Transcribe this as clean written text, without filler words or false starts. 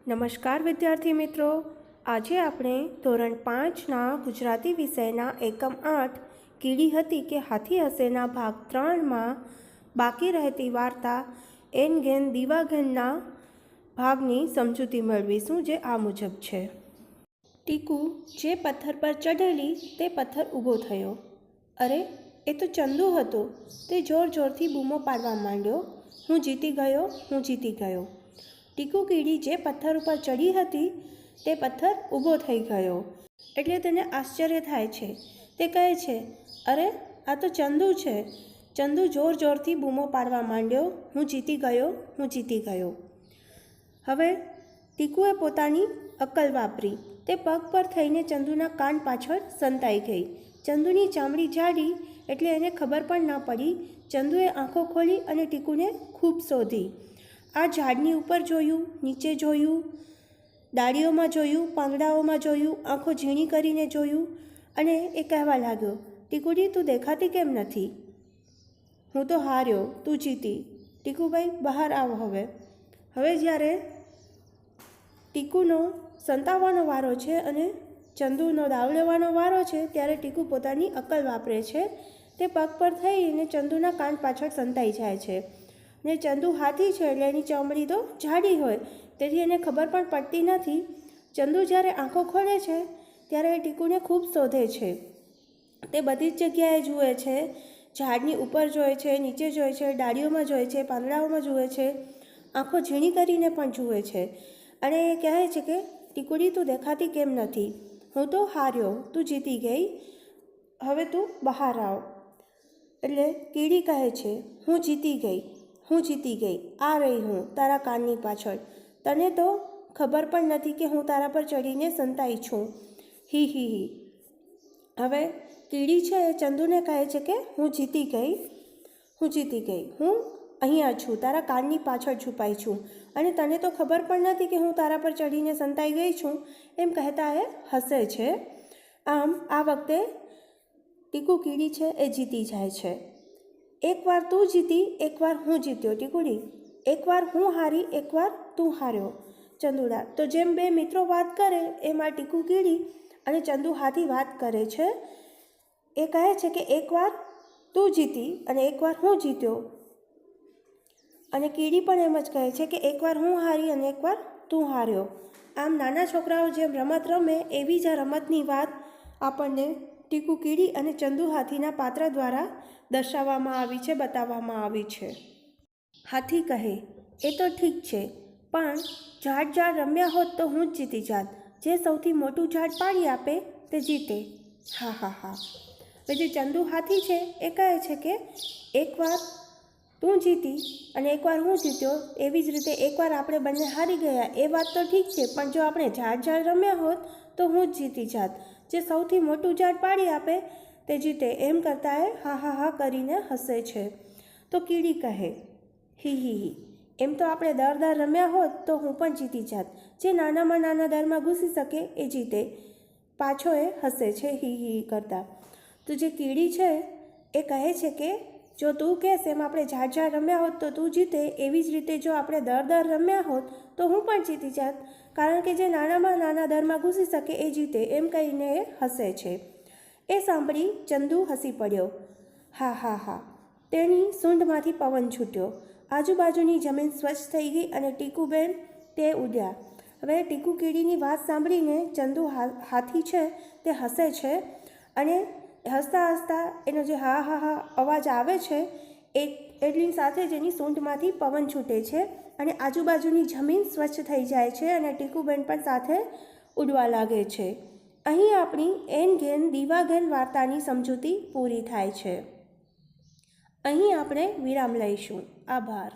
નમસ્કાર વિદ્યાર્થી મિત્રો, આજે આપણે ધોરણ 5ના ગુજરાતી વિષયના એકમ 8 કીડી હતી કે હાથી હશેના ભાગ 3માં બાકી રહેતી વાર્તા એન ઘેન દીવા ઘેનના ભાગની સમજૂતી મેળવીશું, જે આ મુજબ છે. ટીકુ જે પથ્થર પર ચઢેલી તે પથ્થર ઊભો થયો. અરે, એ તો ચંદુ હતો. તે જોર જોરથી બૂમો પાડવા માંડ્યો, હું જીતી ગયો, હું જીતી ગયો. ટીકુ કીડી જે પથ્થર ઉપર ચડી હતી તે પથ્થર ઊભો થઈ ગયો એટલે તેને આશ્ચર્ય થાય છે. તે કહે છે, અરે, આ તો ચંદુ છે. ચંદુ જોર જોરથી બૂમો પાડવા માંડ્યો, હું જીતી ગયો, હું જીતી ગયો. હવે ટીકુએ પોતાની અક્કલ વાપરી. તે પગ પર થઈને ચંદુના કાન પાછળ સંતાઈ ગઈ. ચંદુની ચામડી જાડી એટલે એને ખબર પણ ન પડી. ચંદુએ આંખો ખોલી અને ટીકુને ખૂબ શોધી. આ ઝાડની ઉપર જોયું, નીચે જોયું, ડાળીઓમાં જોયું, પાંદડાઓમાં જોયું, આંખો ઝીણી કરીને જોયું અને એ કહેવા લાગ્યો, ટીકુડી, તું દેખાતી કેમ નથી? હું તો હાર્યો, તું જીતી. ટીકુભાઈ, બહાર આવો. હવે જ્યારે ટીકુનો સંતાવવાનો વારો છે અને ચંદુનો દાવ લેવાનો વારો છે ત્યારે ટીકુ પોતાની અક્કલ વાપરે છે. તે પગ પર થઈને ચંદુના કાન પાછળ સંતાઈ જાય છે. ને ચંદુ હાથી છે એટલે એની ચામડી તો જાડી હોય, તેથી એને ખબર પણ પડતી નથી. ચંદુ જ્યારે આંખો ખોલે છે ત્યારે ટીકુને ખૂબ શોધે છે. તે બધી જ જગ્યાએ જુએ છે, ઝાડની ઉપર જોએ છે, નીચે જોએ છે, ડાળીઓમાં જોએ છે, પાંદડાઓમાં જુએ છે, આંખો ઝીણી કરીને પણ જુએ છે અને એ કહે છે કે ટીકુડી, તું દેખાતી કેમ નથી? હું તો હાર્યો, તું જીતી ગઈ. હવે તું બહાર આવ. એટલે કીડી કહે છે, હું જીતી ગઈ, હું જીતી ગઈ. આ રહી હું તારા કાનની પાછળ. તને તો ખબર પણ નથી કે હું તારા પર ચડીને સંતાઈ છું. હી હી હી. હવે કીડી છે એ ચંદુને કહે છે કે હું જીતી ગઈ, હું જીતી ગઈ. હું અહીંયા છું, તારા કાનની પાછળ છુપાઈ છું અને તને તો ખબર પણ નથી કે હું તારા પર ચડીને સંતાઈ ગઈ છું. એમ કહેતા એ હસે છે. આમ આ વખતે ટીકુ કીડી છે એ જીતી જાય છે. એકવાર તું જીતી, એકવાર હું જીત્યો. ટીકુડી, એકવાર હું હારી, એકવાર તું હાર્યો. ચંદુડા, તો જેમ બે મિત્રો વાત કરે એમાં ટીકુ કીડી અને ચંદુ હાથી વાત કરે છે. એ કહે છે કે એકવાર તું જીતી અને એકવાર હું જીત્યો. અને કીડી પણ એમ જ કહે છે કે એકવાર હું હારી અને એકવાર તું હાર્યો. આમ નાના છોકરાઓ જેમ રમત રમે એવી જ રમતની વાત આપણને ટીકુ કીડી અને ચંદુ હાથીના પાત્ર દ્વારા દર્શાવવામાં આવી છે, બતાવવામાં આવી છે. હાથી કહે, એ તો ઠીક છે, પણ ઝાડ રમ્યા હોત તો હું જ જીતી જાત. જે સૌથી મોટું ઝાડ પાડી આપે તે જીતે. હા હા હા. પછી ચંદુ હાથી છે એ કહે છે કે એકવાર તું જીતી અને એકવાર હું જીત્યો, એવી જ રીતે એકવાર આપણે બંને હારી ગયા એ વાત તો ઠીક છે, પણ જો આપણે ઝાડ રમ્યા હોત તો હું જ જીતી જાત. જે સૌથી મોટું ઝાડ પાડી આપે તે જીતે. એમ કરતાં એ હા હા હા કરીને હસે છે. તો કીડી કહે, હી હી હી. એમ તો આપણે દર રમ્યા હોત તો હું પણ જીતી જાત. જે નાનામાં નાના દરમાં ઘૂસી શકે એ જીતે. પાછો એ હસે છે હી હી કરતા. તો જે કીડી છે એ કહે છે કે જો તું કહેશ એમ આપણે ઝાડ રમ્યા હોત તો તું જીતે, એવી જ રીતે જો આપણે દર રમ્યા હોત તો હું પણ જીતી જાત, કારણ કે જે નાનામાં નાના દરમાં ઘૂસી શકે એ જીતે. એમ કહીને એ હસે છે. એ સાંભળી ચંદુ હસી પડ્યો. હા હા હા. તેની સૂંઢમાંથી પવન છૂટ્યો. આજુબાજુની જમીન સ્વચ્છ થઈ ગઈ અને ટીકુબેન તે ઉડ્યા. હવે ટીકુ કીડીની વાત સાંભળીને ચંદુ હાથી છે તે હસે છે અને હસતા હસતા એનો જે હા હા હા અવાજ આવે છે એટલી સાથે જ એની સૂંઢમાંથી પવન છૂટે છે અને આજુબાજુની જમીન સ્વચ્છ થઈ જાય છે અને ટીકુબેન પણ સાથે ઉડવા લાગે છે. અહીં આપણી એન ઘેન દીવા ઘેન વાર્તાની સમજૂતી પૂરી થાય છે. અહીં આપણે વિરામ લઈશું. આભાર.